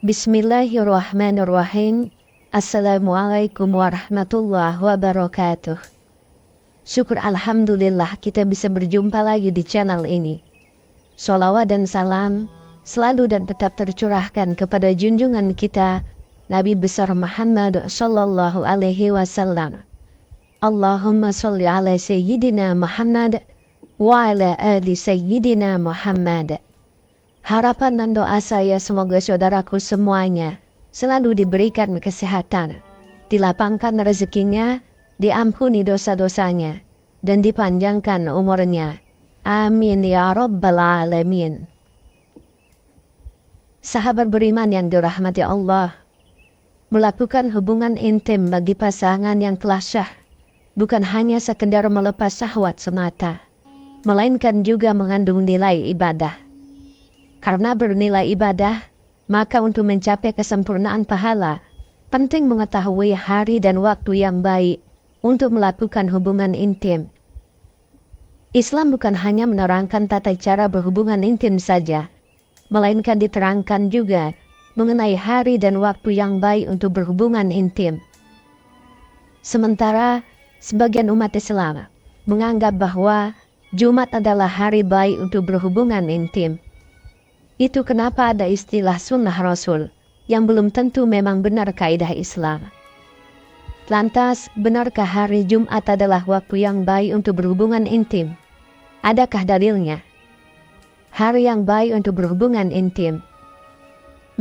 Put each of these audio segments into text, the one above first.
Bismillahirrahmanirrahim. Assalamualaikum warahmatullahi wabarakatuh. Syukur alhamdulillah kita bisa berjumpa lagi di channel ini. Sholawat dan salam selalu dan tetap tercurahkan kepada junjungan kita Nabi besar Muhammad sallallahu alaihi wasallam. Allahumma sholli ala sayyidina Muhammad wa ala ali sayyidina Muhammad. Harapan dan doa saya semoga saudaraku semuanya selalu diberikan kesehatan, dilapangkan rezekinya, diampuni dosa-dosanya, dan dipanjangkan umurnya. Amin ya rabbal alamin. Sahabat beriman yang dirahmati Allah, melakukan hubungan intim bagi pasangan yang telah syah bukan hanya sekedar melepas syahwat semata, melainkan juga mengandung nilai ibadah. Karena bernilai ibadah, maka untuk mencapai kesempurnaan pahala, penting mengetahui hari dan waktu yang baik untuk melakukan hubungan intim. Islam bukan hanya menerangkan tata cara berhubungan intim saja, melainkan diterangkan juga mengenai hari dan waktu yang baik untuk berhubungan intim. Sementara, sebagian umat Islam menganggap bahwa Jumat adalah hari baik untuk berhubungan intim. Itu kenapa ada istilah sunnah Rasul yang belum tentu memang benar kaidah Islam. Lantas, benarkah hari Jumat adalah waktu yang baik untuk berhubungan intim? Adakah dalilnya? Hari yang baik untuk berhubungan intim.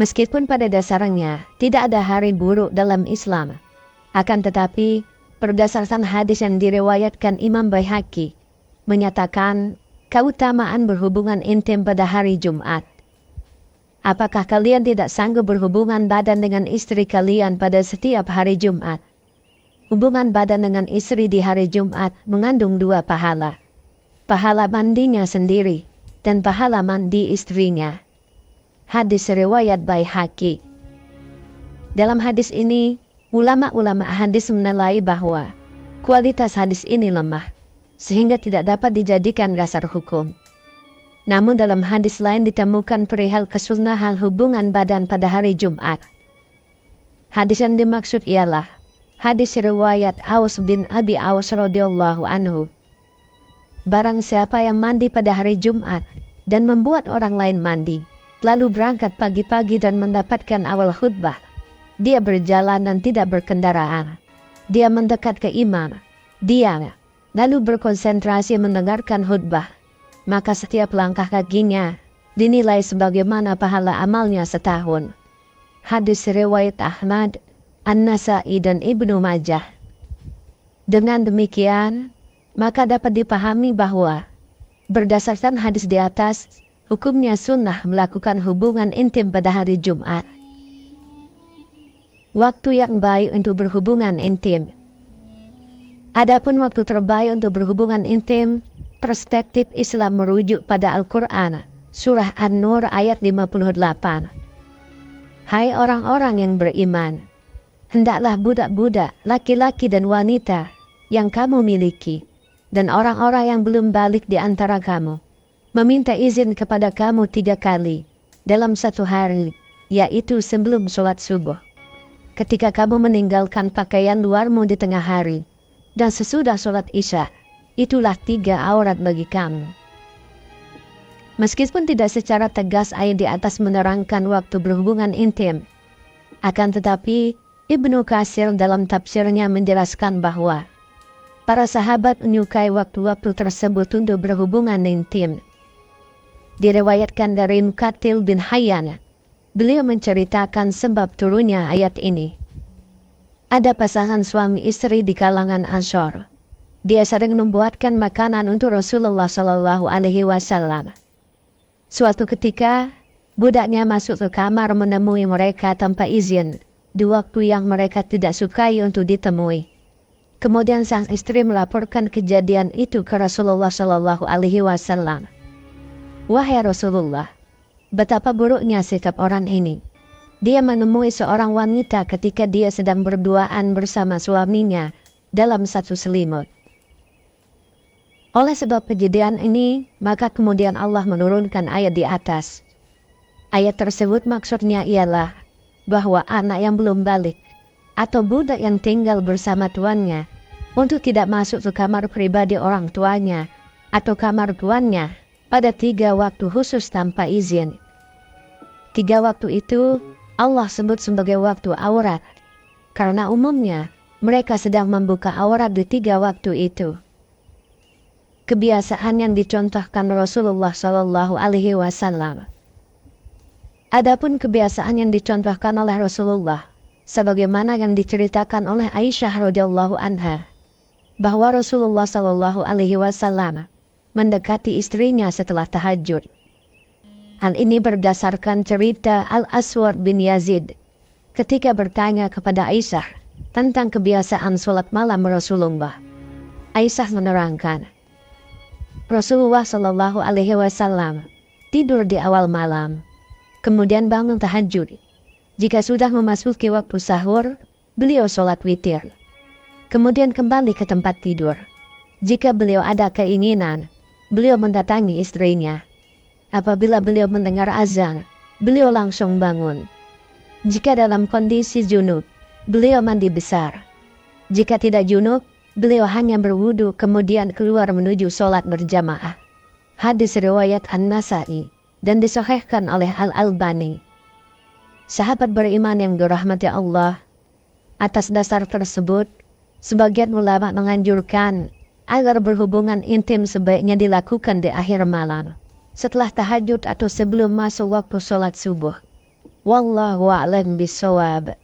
Meskipun pada dasarnya tidak ada hari buruk dalam Islam, akan tetapi berdasarkan hadis yang diriwayatkan Imam Baihaqi menyatakan keutamaan berhubungan intim pada hari Jumat. Apakah kalian tidak sanggup berhubungan badan dengan istri kalian pada setiap hari Jumat? Hubungan badan dengan istri di hari Jumat mengandung dua pahala. Pahala mandinya sendiri dan pahala mandi istrinya. Hadis riwayat Baihaqi. Dalam hadis ini, ulama-ulama hadis menilai bahwa kualitas hadis ini lemah, sehingga tidak dapat dijadikan dasar hukum. Namun dalam hadis lain ditemukan perihal kesunahan hubungan badan pada hari Jumat. Hadis yang dimaksud ialah hadis riwayat Aus bin Abi Aus radhiyallahu anhu. Barang siapa yang mandi pada hari Jumat dan membuat orang lain mandi, lalu berangkat pagi-pagi dan mendapatkan awal khutbah, dia berjalan dan tidak berkendaraan. Dia mendekat ke imam, dia lalu berkonsentrasi mendengarkan khutbah, maka setiap langkah kakinya dinilai sebagaimana pahala amalnya setahun. Hadis riwayat Ahmad, An-Nasa'i dan Ibnu Majah. Dengan demikian, maka dapat dipahami bahwa berdasarkan hadis di atas, hukumnya sunnah melakukan hubungan intim pada hari Jumat. Waktu yang baik untuk berhubungan intim. Adapun waktu terbaik untuk berhubungan intim, perspektif Islam merujuk pada Al-Quran, Surah An-Nur ayat 58. Hai orang-orang yang beriman, hendaklah budak-budak, laki-laki dan wanita yang kamu miliki, dan orang-orang yang belum balik di antara kamu, meminta izin kepada kamu 3 kali dalam satu hari, yaitu sebelum sholat subuh, ketika kamu meninggalkan pakaian luarmu di tengah hari, dan sesudah sholat isya. Itulah 3 aurat bagi kamu. Meskipun tidak secara tegas ayat di atas menerangkan waktu berhubungan intim, akan tetapi Ibnu Katsir dalam tafsirnya menjelaskan bahwa para sahabat menyukai waktu-waktu tersebut untuk berhubungan intim. Diriwayatkan dari Muqatil bin Hayyan, beliau menceritakan sebab turunnya ayat ini. Ada pasangan suami istri di kalangan Ansor. Dia sering membuatkan makanan untuk Rasulullah Shallallahu Alaihi Wasallam. Suatu ketika, budaknya masuk ke kamar menemui mereka tanpa izin di waktu yang mereka tidak sukai untuk ditemui. Kemudian sang istri melaporkan kejadian itu ke Rasulullah Shallallahu Alaihi Wasallam. Wahai Rasulullah, betapa buruknya sikap orang ini. Dia menemui seorang wanita ketika dia sedang berduaan bersama suaminya dalam satu selimut. Oleh sebab kejadian ini, maka kemudian Allah menurunkan ayat di atas. Ayat tersebut maksudnya ialah bahwa anak yang belum balik atau budak yang tinggal bersama tuannya untuk tidak masuk ke kamar pribadi orang tuanya atau kamar tuannya pada 3 waktu khusus tanpa izin. 3 waktu itu Allah sebut sebagai waktu aurat, karena umumnya mereka sedang membuka aurat di 3 waktu itu. Kebiasaan yang dicontohkan Rasulullah SAW. Adapun kebiasaan yang dicontohkan oleh Rasulullah, sebagaimana yang diceritakan oleh Aisyah radhiyallahu anha, bahwa Rasulullah SAW mendekati istrinya setelah tahajud. Hal ini berdasarkan cerita Al-Aswad bin Yazid ketika bertanya kepada Aisyah tentang kebiasaan sholat malam Rasulullah. Aisyah menerangkan, Rasulullah SAW tidur di awal malam, kemudian bangun tahajud. Jika sudah memasuki waktu sahur, beliau sholat witir, kemudian kembali ke tempat tidur. Jika beliau ada keinginan, beliau mendatangi istrinya. Apabila beliau mendengar azan, beliau langsung bangun. Jika dalam kondisi junub, beliau mandi besar. Jika tidak junub, beliau hanya berwudu kemudian keluar menuju sholat berjamaah. Hadis riwayat An-Nasa'i dan disahihkan oleh Al-Albani. Sahabat beriman yang dirahmati Allah, atas dasar tersebut, sebagian ulama menganjurkan agar berhubungan intim sebaiknya dilakukan di akhir malam, setelah tahajud atau sebelum masuk waktu sholat subuh. Wallahu a'lam bishawab.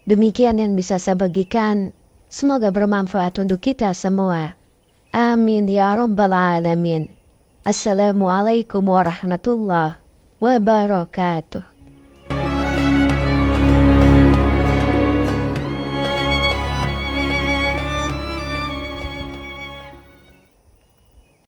Demikian yang bisa saya bagikan. Semoga bermanfaat untuk kita semua. Amin ya rabbal alamin. Assalamualaikum warahmatullahi wabarakatuh.